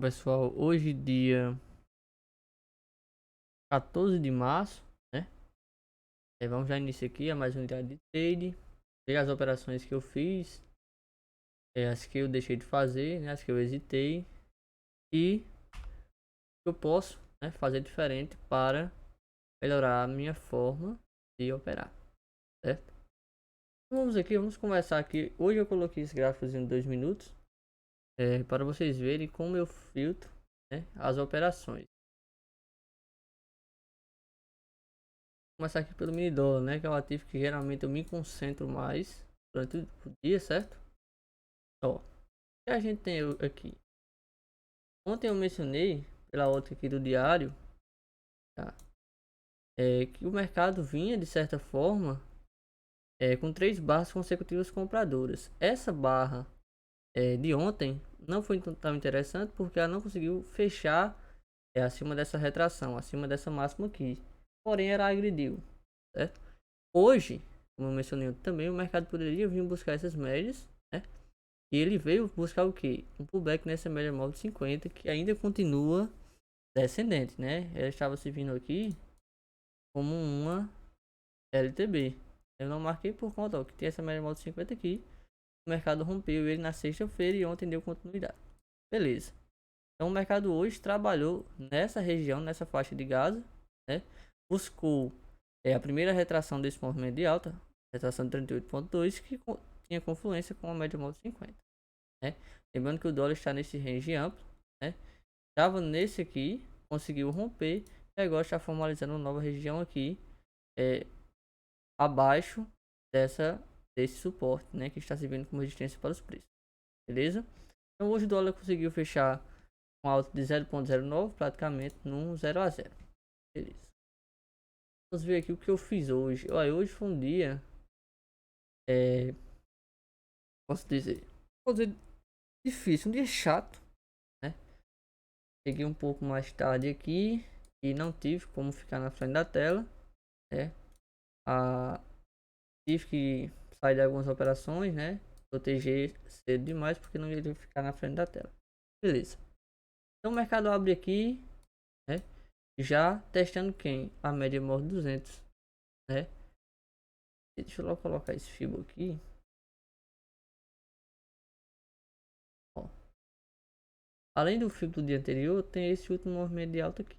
Pessoal, hoje dia 14 de março, né? Vamos já iniciar aqui a mais uma unidade de trade. Ver as operações que eu fiz, as que eu deixei de fazer, né? As que eu hesitei e eu posso, né, fazer diferente para melhorar a minha forma de operar, certo? Vamos aqui, vamos conversar aqui. Hoje eu coloquei esse gráfico em 2 minutos, para vocês verem como eu filtro, né, as operações. Começar aqui pelo mini dólar, né, que é o ativo que geralmente eu me concentro mais durante o dia, certo? Ó, o que a gente tem aqui? Ontem eu mencionei pela ótica aqui do diário, tá? Que o mercado vinha de certa forma com 3 barras consecutivas compradoras. Essa barra de ontem não foi tão interessante porque ela não conseguiu fechar acima dessa retração, acima dessa máxima aqui. Porém, ela agrediu, certo? Hoje, como eu mencionei também, o mercado poderia vir buscar essas médias, né? E ele veio buscar o que? Um pullback nessa média móvel de 50, que ainda continua descendente, né? Ela estava se vindo aqui como uma LTB. Eu não marquei por conta, ó, que tem essa média móvel de 50 aqui. O mercado rompeu ele na sexta-feira e ontem deu continuidade. Beleza. Então o mercado hoje trabalhou nessa região, nessa faixa de Gaza, né? Buscou a primeira retração desse movimento de alta, retração de 38,2, que tinha confluência com a média móvel de 50. Né? Lembrando que o dólar está nesse range amplo, né? Estava nesse aqui, conseguiu romper e agora está formalizando uma nova região aqui, abaixo desse suporte, né? Que está servindo como resistência para os preços, beleza? Então hoje o dólar conseguiu fechar com alta de 0,09, praticamente num 0 a 0, beleza? Vamos ver aqui o que eu fiz hoje. Olha, hoje foi um dia, posso dizer difícil, um dia chato, né? Cheguei um pouco mais tarde aqui e não tive como ficar na frente da tela, né? Tive que sair de algumas operações, né? Proteger cedo demais porque não ia ficar na frente da tela. Beleza. Então o mercado abre aqui, né? Já testando quem? A média móvel 200, né? Deixa eu logo colocar esse FIBO aqui. Ó. Além do FIBO do dia anterior, tem esse último movimento de alta aqui.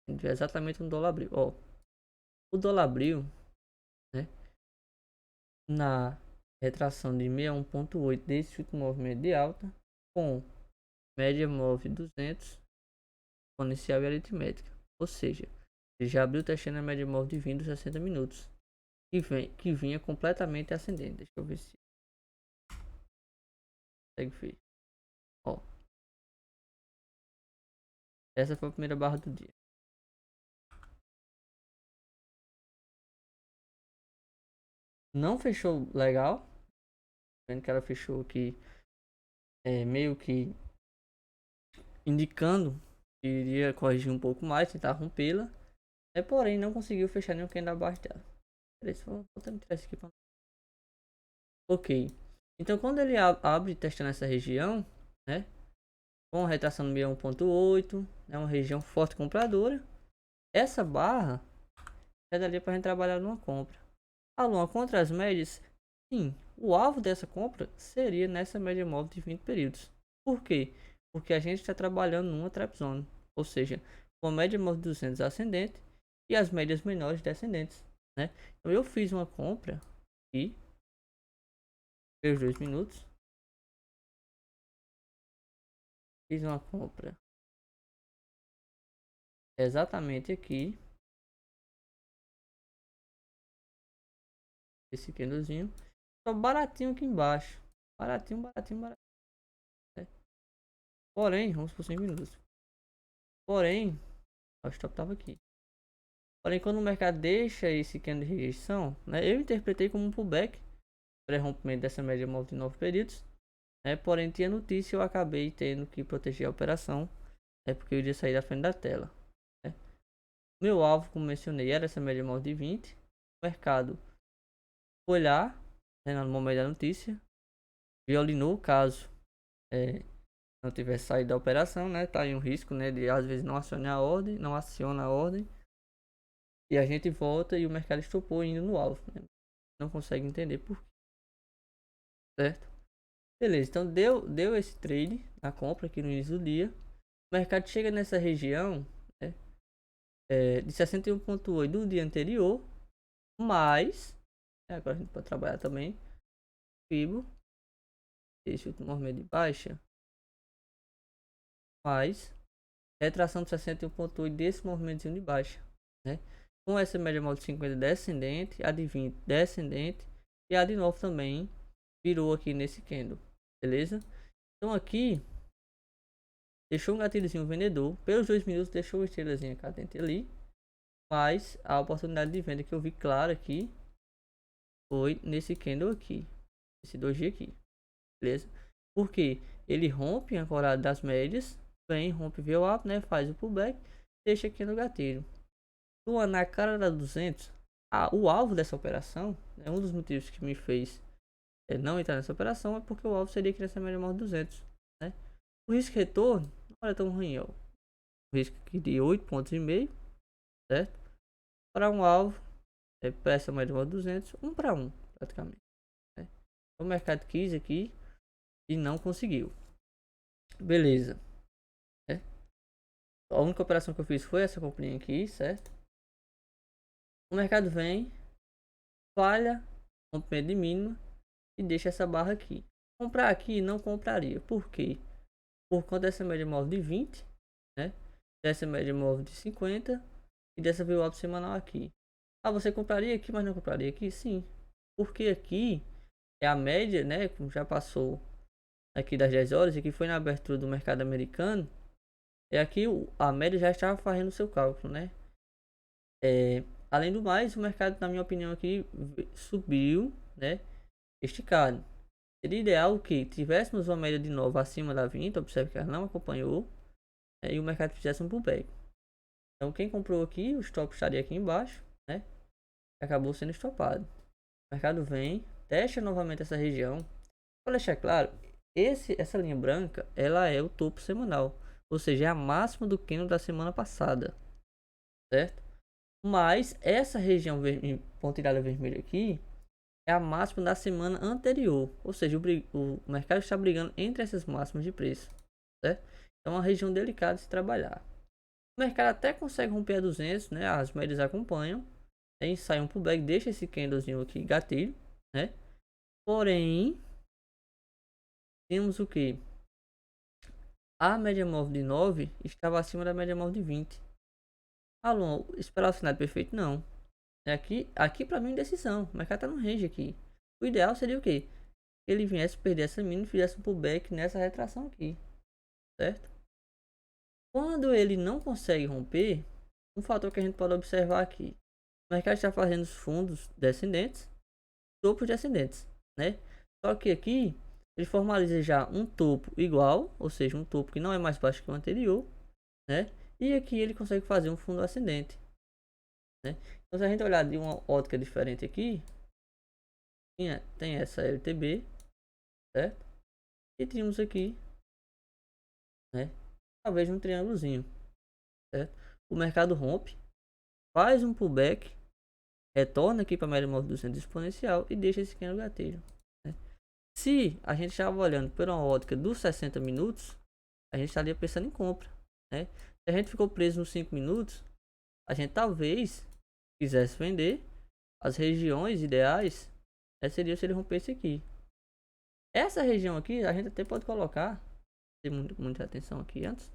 É exatamente um dólar abril. Ó, o dólar abril, né? Na retração de 61,8 desse último movimento de alta, com média móvel 200, exponencial e aritmética. Ou seja, ele já abriu testando a média móvel de 20 60 minutos, que vinha completamente ascendente. Deixa eu ver se consegue ver. Ó, essa foi a primeira barra do dia. Não fechou legal, vendo que ela fechou aqui meio que indicando que iria corrigir um pouco mais, tentar rompê-la, porém não conseguiu fechar nenhum candle abaixo dela. Beleza, vou tirar isso aqui pra... Ok, então quando ele abre testando essa região, né, com retração no 1,8, é uma região forte compradora, essa barra é dali para a gente trabalhar numa compra. Aluna, contra as médias, sim, o alvo dessa compra seria nessa média móvel de 20 períodos. Por quê? Porque a gente está trabalhando numa trap zone, ou seja, com a média móvel de 200 ascendente e as médias menores descendentes, né? Então eu fiz uma compra e pelos 2 minutos fiz uma compra exatamente aqui, esse candlezinho, só baratinho aqui embaixo, baratinho, baratinho, baratinho, né? Porém, vamos por 5 minutos. Porém, o stop estava aqui. Porém, quando o mercado deixa esse candle de rejeição, né, eu interpretei como um pullback, pré-rompimento dessa média móvel de 9 períodos, né, porém tinha notícia e eu acabei tendo que proteger a operação, porque eu iria sair da frente da tela. Né. Meu alvo, como mencionei, era essa média móvel de 20. O mercado foi lá, né, no momento da notícia, violinou caso não tivesse saído da operação, né? Tá aí um risco, né? De às vezes não acionar a ordem, não aciona a ordem. E a gente volta e o mercado estopou indo no alvo, né? Não consegue entender por quê, certo? Beleza, então deu esse trade na compra aqui no início do dia. O mercado chega nessa região, né, de 61,8 do dia anterior, mas agora a gente pode trabalhar também FIBO, esse último movimento de baixa, mais retração de 61,8 desse movimentozinho de baixa, né? Com essa média móvel de 50 descendente, a de 20 descendente e a de 9 também virou aqui nesse candle, beleza? Então aqui deixou um gatilhozinho vendedor, pelos 2 minutos deixou uma estrelazinha cadente ali, mas a oportunidade de venda que eu vi claro aqui foi nesse candle aqui, esse doji aqui, beleza? Porque ele rompe ancorado das médias, vem, rompe via up, né? Faz o pullback, deixa aqui no gatilho. Na cara da 200, o alvo dessa operação, é um dos motivos que me fez não entrar nessa operação, é porque o alvo seria aqui nessa média móvel de 200, né? O risco retorno não é tão ruim, ó. O risco aqui de 8,5 pontos, certo? Para um alvo, para essa média móvel de 200, 1 para 1, praticamente, né? O mercado quis aqui e não conseguiu. Beleza, né? A única operação que eu fiz foi essa comprinha aqui, certo? O mercado vem, falha, rompimento de mínima e deixa essa barra aqui. Comprar aqui não compraria. Por quê? Por conta dessa média móvel de 20, né? Dessa média móvel de 50 e dessa VWAP semanal aqui. Você compraria aqui, mas não compraria aqui? Sim. Porque aqui é a média, né? Como já passou aqui das 10 horas, e que foi na abertura do mercado americano. É aqui a média já estava fazendo o seu cálculo, né? Além do mais, o mercado, na minha opinião, aqui subiu, né? Esticado. Seria ideal que tivéssemos uma média de novo acima da 20, observe que ela não acompanhou, e o mercado fizesse um pullback. Então quem comprou aqui, o stop estaria aqui embaixo, né? Acabou sendo estopado. O mercado vem, testa novamente essa região. Para deixar claro, essa linha branca, ela é o topo semanal, ou seja, é a máxima do candle da semana passada, certo? Mas essa região pontilhada vermelha aqui é a máxima da semana anterior, ou seja, o mercado está brigando entre essas máximas de preço, certo? Então é uma região delicada de se trabalhar. O mercado até consegue romper a 200, né? As médias acompanham, aí sai um pullback, deixa esse candlezinho aqui gatilho, né? Porém, temos o que? A média móvel de 9 estava acima da média móvel de 20. Alô, esperar o cenário perfeito? Não. Aqui para mim, decisão. O mercado tá no range aqui. O ideal seria o quê? Ele viesse perder essa mínima e fizesse um pullback nessa retração aqui, certo? Quando ele não consegue romper, um fator que a gente pode observar aqui, o mercado está fazendo os fundos descendentes, topos descendentes, né? Só que aqui ele formaliza já um topo igual, ou seja, um topo que não é mais baixo que o anterior, né? E aqui ele consegue fazer um fundo ascendente, né? Então se a gente olhar de uma ótica diferente aqui, tem essa LTB, certo? E tínhamos aqui, né? Talvez um triângulozinho, certo? O mercado rompe, faz um pullback, retorna aqui para a média móvel 200 exponencial e deixa esse pequeno gatilho, né? Se a gente estava olhando por uma ótica dos 60 minutos, a gente estaria pensando em compra, né? Se a gente ficou preso nos 5 minutos, a gente talvez quisesse vender. As regiões ideais seria se ele rompesse aqui. Essa região aqui a gente até pode colocar, tem muita atenção aqui antes,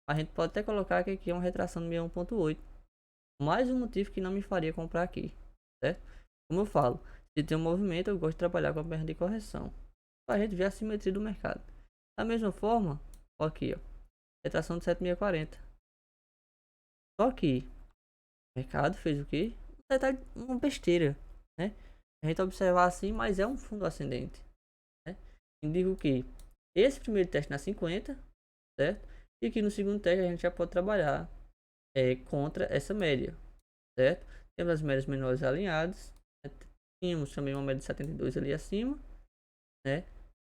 a gente pode até colocar que aqui é uma retração do 61,8. Mais um motivo que não me faria comprar aqui, certo? Como eu falo, se tem um movimento, eu gosto de trabalhar com a perna de correção, para a gente ver a simetria do mercado. Da mesma forma, ó aqui, ó, retração de 7.640. Só que o mercado fez o quê? Uma besteira, né? A gente observar assim, mas é um fundo ascendente, né? Indica o que? Esse primeiro teste na 50, certo? E aqui no segundo teste a gente já pode trabalhar contra essa média, certo? Temos as médias menores alinhadas, né? Tínhamos também uma média de 72 ali acima, né?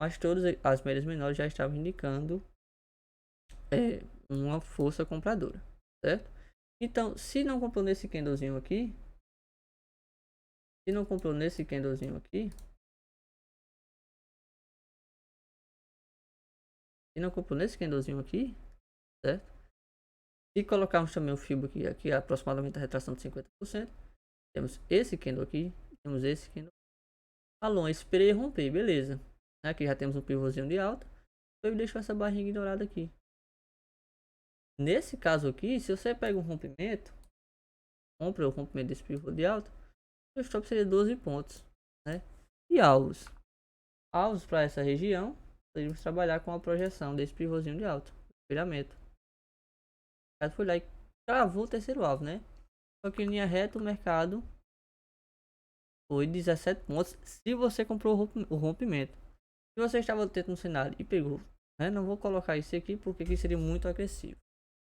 mas todas as médias menores já estavam indicando uma força compradora, certo? Então, se não comprou nesse candlezinho aqui, se não comprou nesse candlezinho aqui, se não comprou nesse candlezinho aqui, certo? E colocarmos também o FIBO aqui é aproximadamente a retração de 50%. Temos esse candle aqui, temos esse candle. Alon, esperei romper, beleza. Aqui já temos um pivôzinho de alta. Eu deixo essa barrinha ignorada aqui. Nesse caso aqui, se você pega um rompimento, compra o rompimento desse pivô de alta, o stop seria 12 pontos, né? E alvos. Alvos para essa região, podemos trabalhar com a projeção desse pivôzinho de alta, espelhamento. Aí foi lá e cravou o terceiro alvo, né? Só que em linha reta o mercado foi 17 pontos se você comprou o rompimento. Se você estava dentro no cenário e pegou, né? Não vou colocar isso aqui porque aqui seria muito agressivo.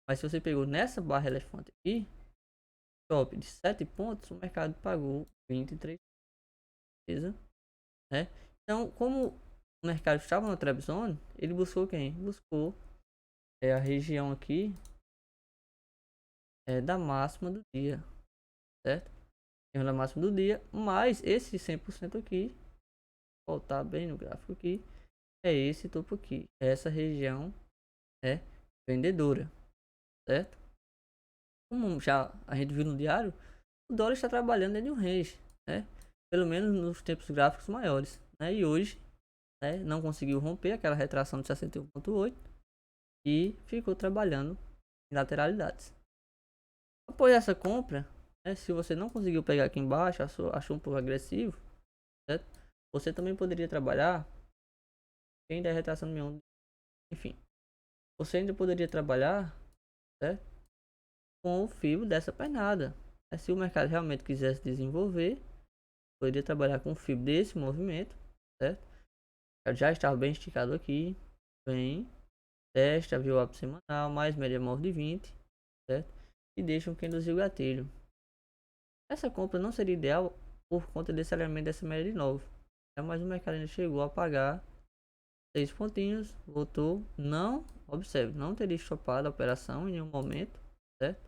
Mas se você pegou nessa barra elefante aqui, top de 7 pontos, o mercado pagou 23, beleza? Né? Então, como o mercado estava na trap zone, ele buscou quem? Buscou a região aqui da máxima do dia, certo? Da máxima do dia, mas esse 100% aqui, voltar bem no gráfico aqui, é esse topo aqui, essa região é vendedora, certo? Como já a gente viu no diário, o dólar está trabalhando dentro de um range, né? Pelo menos nos tempos gráficos maiores, né? E hoje, né, não conseguiu romper aquela retração de 61,8 e ficou trabalhando em lateralidades. Após essa compra, né, se você não conseguiu pegar aqui embaixo, achou um pouco agressivo, certo? Você também poderia trabalhar ainda é retração de onda. Enfim, você ainda poderia trabalhar, certo? Com o FIBO dessa pernada. Se o mercado realmente quisesse desenvolver, poderia trabalhar com o FIBO desse movimento, certo? Já estava bem esticado aqui, bem, testa, viu up semanal, mais média móvel de 20, certo? E deixa um candlezinho gatilho. Essa compra não seria ideal por conta desse alinhamento dessa média de novo, mas o mercado ainda chegou a pagar 6 pontinhos, voltou, não, observe, não teria estopado a operação em nenhum momento, certo?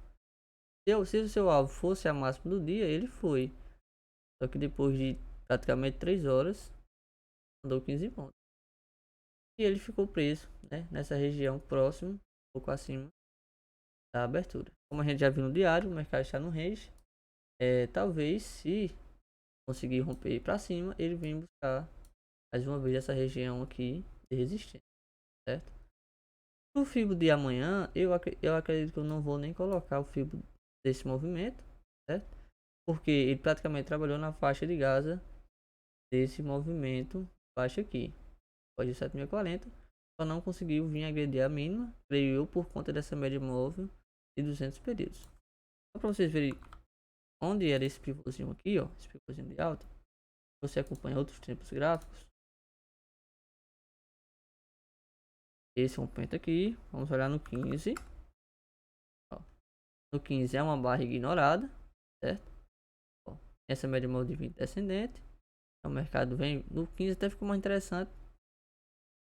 Se o seu alvo fosse a máxima do dia, ele foi. Só que depois de praticamente 3 horas, andou 15 pontos. E ele ficou preso, né, nessa região próximo, um pouco acima da abertura. Como a gente já viu no diário, o mercado está no range. Talvez, se conseguir romper para cima, ele vem buscar mais uma vez essa região aqui de resistência, certo? No FIBO de amanhã, eu acredito que eu não vou nem colocar o FIBO desse movimento, certo? Porque ele praticamente trabalhou na faixa de Gaza desse movimento baixo aqui, pode 7.040, só não conseguiu vir agredir a mínima, creio eu, por conta dessa média móvel de 200 períodos. Só para vocês verem onde era esse pivôzinho aqui, ó, esse pivôzinho de alta, você acompanha outros tempos gráficos. Esse é um ponto aqui, vamos olhar no 15. Ó, no 15 é uma barra ignorada, certo? Ó, essa média móvel de 20 descendente. O mercado vem no 15, até ficou mais interessante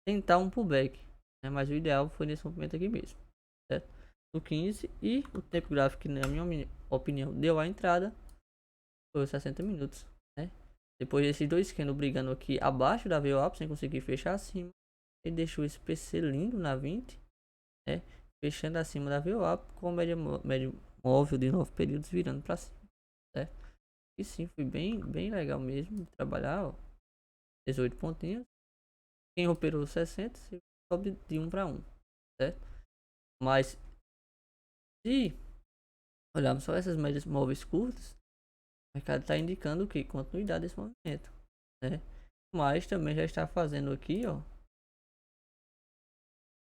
tentar um pullback, né? Mas o ideal foi nesse movimento aqui mesmo, certo? No 15 e o tempo gráfico que, na minha opinião, deu a entrada foi 60 minutos, né? Depois desses dois candles brigando aqui abaixo da VWAP sem conseguir fechar acima, ele deixou esse PC lindo na 20, né? Fechando acima da VWAP com média móvel de 9 períodos virando para cima, certo? E sim, foi bem legal mesmo de trabalhar, ó. 18 pontinhos. Quem operou 60 sobe de 1 para 1, certo? Mas se olharmos só essas médias móveis curtas, o mercado está indicando que continuidade desse movimento, né? Mas também já está fazendo aqui, ó,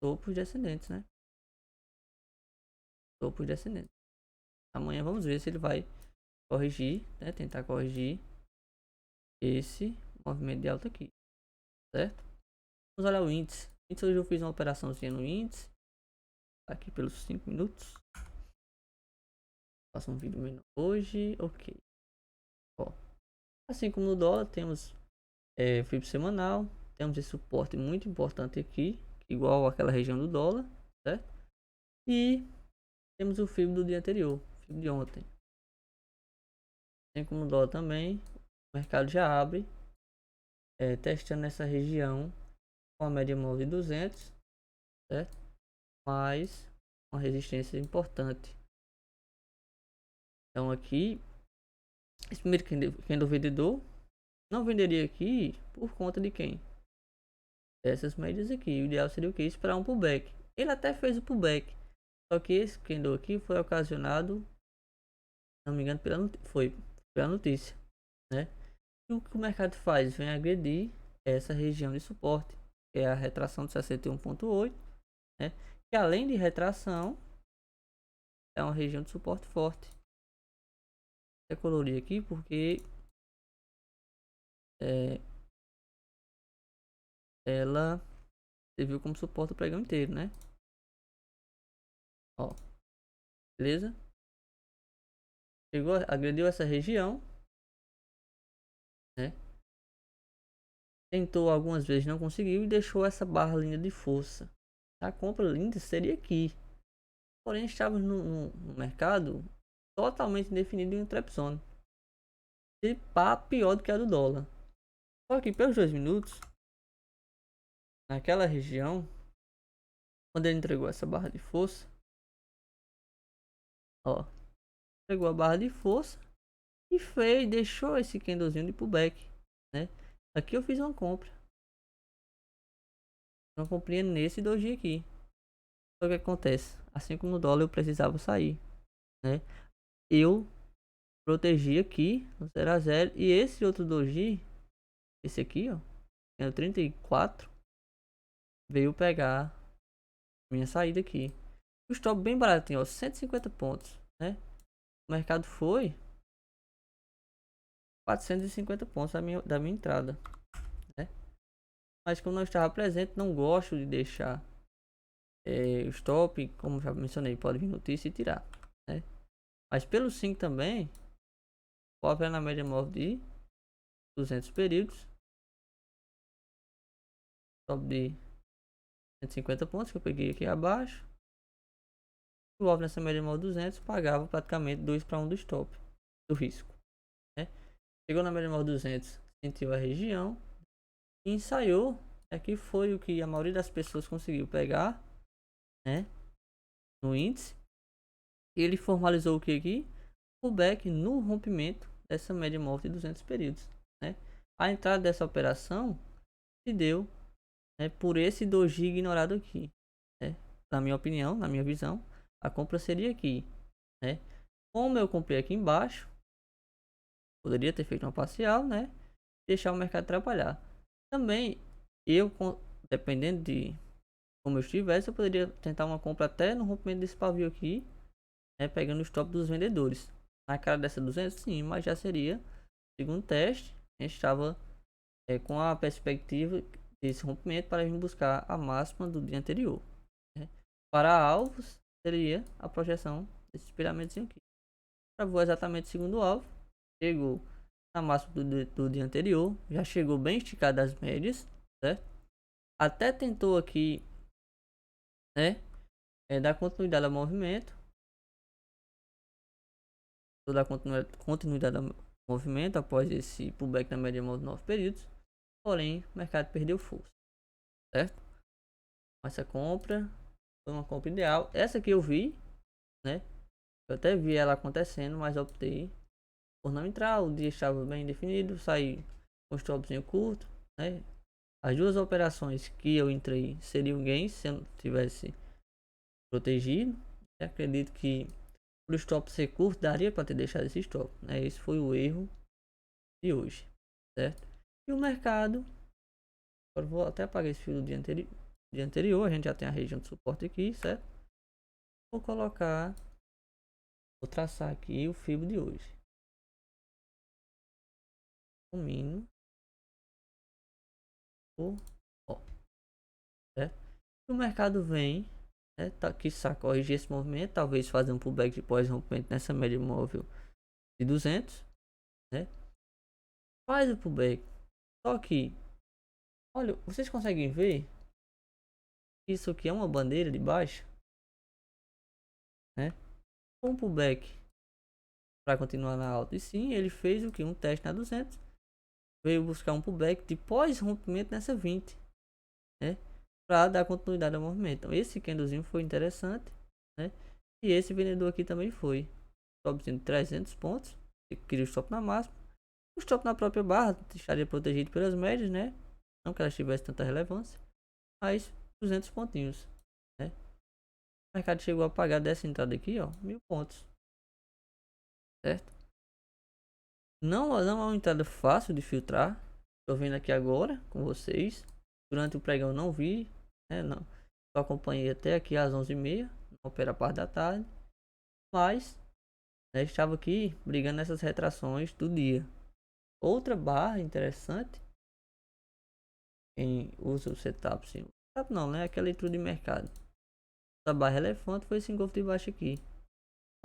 topos descendentes, né? Topos descendentes. Amanhã vamos ver se ele vai corrigir, né? Tentar corrigir esse movimento de alta aqui, certo? Vamos olhar o índice. Hoje eu fiz uma operaçãozinha no índice, aqui pelos 5 minutos. Faço um vídeo menor hoje, ok. Ó, assim como no dólar, temos FIBO semanal, temos esse suporte muito importante aqui, igual àquela região do dólar, certo? E temos o FIBO do dia anterior, FIBO de ontem. Assim como o dólar também, o mercado já abre testando essa região com a média móvel de 200, certo? Mais uma resistência importante. Então aqui, esse primeiro candle vendedor não venderia aqui por conta de quem? Essas médias aqui. O ideal seria o que? Esperar um pullback. Ele até fez o pullback, só que esse candle aqui foi ocasionado, se não me engano, pela notícia, né? E o que o mercado faz? Vem agredir essa região de suporte, que é a retração de 61,8, né? Que além de retração, é uma região de suporte forte. Eu colori aqui porque ela serviu como suporte o pregão inteiro, né? Ó, beleza? Chegou, agrediu essa região, né? Tentou algumas vezes, não conseguiu e deixou essa barra linda de força. A compra linda seria aqui. Porém, estávamos no mercado totalmente definido em um trap zone. E pá, pior do que a do dólar. Só que pelos 2 minutos, naquela região, quando ele entregou essa barra de força, ó, pegou a barra de força e deixou esse candlezinho de pullback, né? Aqui eu fiz uma compra. Não comprinha nesse doji aqui. Só que acontece, assim como no dólar eu precisava sair, né? Eu protegi aqui no 0 a 0 e esse outro doji, esse aqui, ó, é o 34, veio pegar minha saída aqui. O stop bem baratinho, ó, 150 pontos, né? O mercado foi 450 pontos da minha entrada, né? Mas como não estava presente, não gosto de deixar o stop, como já mencionei, pode vir notícia e tirar, né? Mas pelo 5 também, pode ver na média móvel de 200 períodos, stop de 150 pontos que eu peguei aqui abaixo. O alvo nessa média móvel 200 pagava praticamente 2 para 1 do stop, do risco, né? Chegou na média móvel 200, sentiu a região e ensaiou. Aqui foi o que a maioria das pessoas conseguiu pegar, né, no índice. E ele formalizou o que aqui? O back no rompimento dessa média móvel de 200 períodos, né? A entrada dessa operação se deu, né, por esse doji ignorado aqui, né? Na minha opinião, na minha visão, a compra seria aqui, né? Como eu comprei aqui embaixo, poderia ter feito uma parcial, né? Deixar o mercado trabalhar. Também eu, dependendo de como eu estivesse, eu poderia tentar uma compra até no rompimento desse pavio aqui, né? Pegando o stop dos vendedores. Na cara dessa 200, sim, mas já seria segundo teste. A gente estava com a perspectiva desse rompimento para vir buscar a máxima do dia anterior, né? Para alvos, seria a projeção desse espelhamento aqui. Travou exatamente segundo alvo, chegou na máxima do dia anterior, já chegou bem esticado as médias, certo? Até tentou aqui, né, dar continuidade ao movimento, dar continuidade ao movimento após esse pullback na média móvel de 9 períodos, porém o mercado perdeu força, certo? Essa compra foi uma compra ideal. Essa que eu vi, né, eu até vi ela acontecendo, mas optei por não entrar. O dia estava bem definido, saí com um stopzinho curto, né? As duas operações que eu entrei seriam gains se eu não tivesse protegido. Eu acredito que por stop ser curto daria para ter deixado esse stop, né? Esse foi o erro de hoje, certo? E o mercado, agora vou até apagar esse fio do dia anterior, a gente já tem a região de suporte aqui, certo? Vou traçar aqui o FIBO de hoje. O mínimo, ó, certo? O mercado vem, né, que corrigir esse movimento, talvez fazer um pullback de pós-rompimento nessa média móvel de 200, né? Faz o pullback, só que Olha, vocês conseguem ver? Isso aqui é uma bandeira de baixa, né? Um pullback para continuar na alta. E sim, ele fez o que? Um teste na 200. Veio buscar um pullback de pós-rompimento nessa 20, né? Para dar continuidade ao movimento. Então, esse candlezinho foi interessante, né? E esse vendedor aqui também foi. Stop de 300 pontos. Queria o stop na máxima. O stop na própria barra estaria protegido pelas médias, né? Não que elas tivessem tanta relevância. Mas 200 pontinhos, né? O mercado chegou a pagar dessa entrada aqui, ó, 1000 pontos, certo? Não é uma entrada fácil de filtrar. Tô vendo aqui agora com vocês. Durante o pregão não vi, né? Não. Só acompanhei até aqui às 11h30, não opera a parte da tarde. Mas, né, estava aqui brigando nessas retrações do dia. Outra barra interessante, quem usa o setup, sim. Setup não, né? Aquela leitura de mercado. A barra relevante foi esse engolfo de baixo aqui.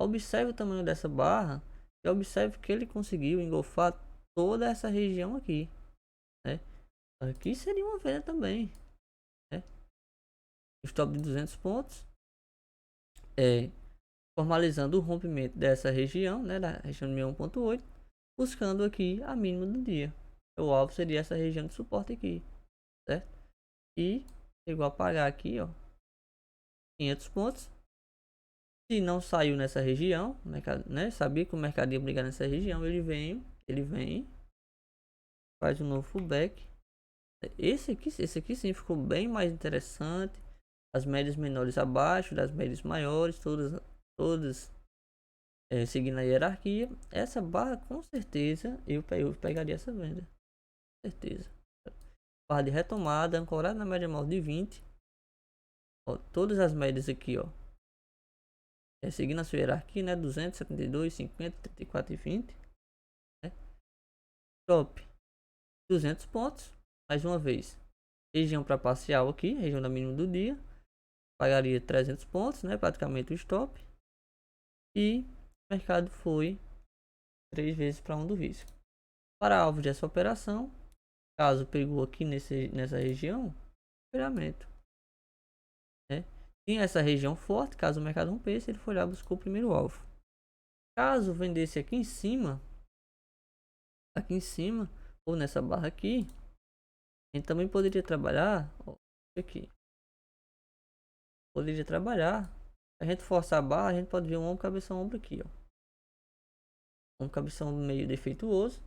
Observe o tamanho dessa barra e observe que ele conseguiu engolfar toda essa região aqui, né? Aqui seria uma venda também, né? Stop de 200 pontos, formalizando o rompimento dessa região, né? Da região de 61.8, buscando aqui a mínima do dia. O alvo seria essa região de suporte aqui, certo? E chegou a pagar aqui, ó, 500 pontos. Se não saiu nessa região, o mercado, né? Sabia que o mercado ia brigar nessa região, ele vem, faz um novo pullback. Esse aqui sim ficou bem mais interessante. As médias menores abaixo das médias maiores, todas seguindo a hierarquia. Essa barra com certeza eu pegaria essa venda, com certeza. Barra de retomada, ancorada na média móvel de 20. Ó, todas as médias aqui, ó, seguindo a sua hierarquia, né? 272, 50, 34 e 20, né? Top 200 pontos, mais uma vez. Região para parcial aqui, região da mínima do dia. Pagaria 300 pontos, né? Praticamente o stop. E o mercado foi 3 vezes para um do risco. Para alvo dessa operação, caso pegou aqui nessa região, esperamento, né? Tinha essa região forte, caso o mercado rompesse, ele foi lá e buscou o primeiro alvo. Caso vendesse aqui em cima, ou nessa barra aqui, a gente também poderia trabalhar, ó, aqui. Poderia trabalhar. A gente forçar a barra, a gente pode ver um ombro, cabeção, ombro aqui, ó. Um cabeção meio defeituoso,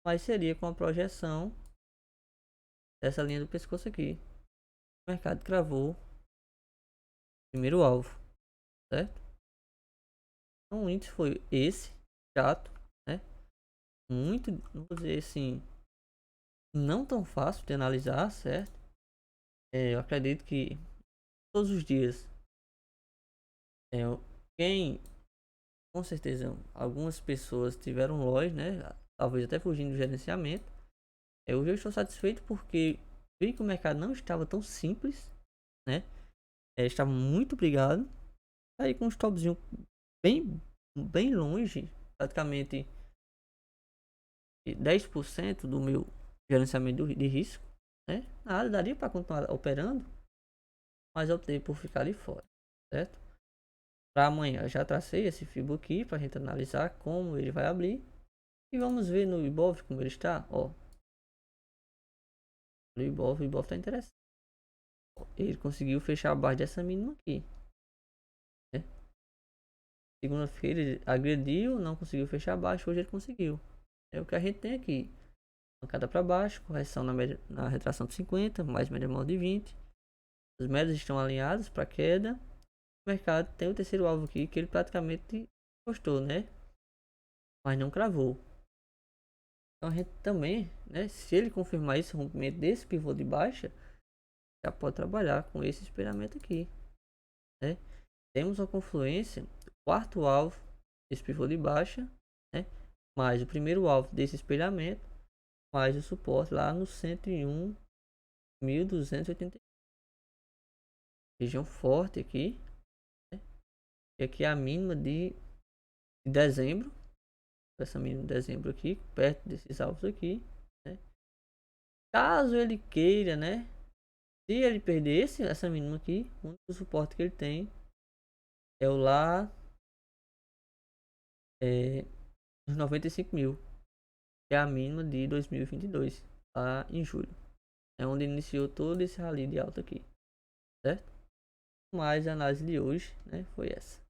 mas seria com a projeção dessa linha do pescoço aqui. O mercado cravou o primeiro alvo, certo? Então o índice foi esse, chato, né? Muito, vou dizer assim, não tão fácil de analisar, certo? Eu acredito que todos os dias, é, quem, com certeza, algumas pessoas tiveram lojas, né? Talvez até fugindo do gerenciamento. Eu já estou satisfeito porque vi que o mercado não estava tão simples, né? Estava muito obrigado. Aí com um stopzinho bem, bem longe, praticamente 10% do meu gerenciamento de risco, né? Nada, daria para continuar operando, mas eu optei por ficar ali fora, certo? Para amanhã eu já tracei esse FIBO aqui para a gente analisar como ele vai abrir e vamos ver no Ibov como ele está, ó. No Ibov, o Ibov está interessante. Ele conseguiu fechar abaixo dessa mínima aqui, né? Segunda-feira ele agrediu, não conseguiu fechar abaixo, hoje ele conseguiu. É o que a gente tem aqui. Bancada para baixo, correção na retração de 50, mais média móvel de 20. As médias estão alinhadas para queda. O mercado tem o terceiro alvo aqui que ele praticamente gostou, né? Mas não cravou. Então a gente também, né? Se ele confirmar esse rompimento desse pivô de baixa, já pode trabalhar com esse espelhamento aqui, né? Temos a confluência do quarto alvo desse pivô de baixa, né? Mais o primeiro alvo desse espelhamento, mais o suporte lá no 101.280. Região forte aqui, né? E aqui é a mínima de dezembro. Essa mínima de dezembro aqui, perto desses alvos aqui, né? Caso ele queira, né? Se ele perder essa mínima aqui, o único suporte que ele tem é o lá, os 95 mil, que é a mínima de 2022, lá em julho. É onde iniciou todo esse rally de alta aqui, certo? Mas a análise de hoje, né, foi essa.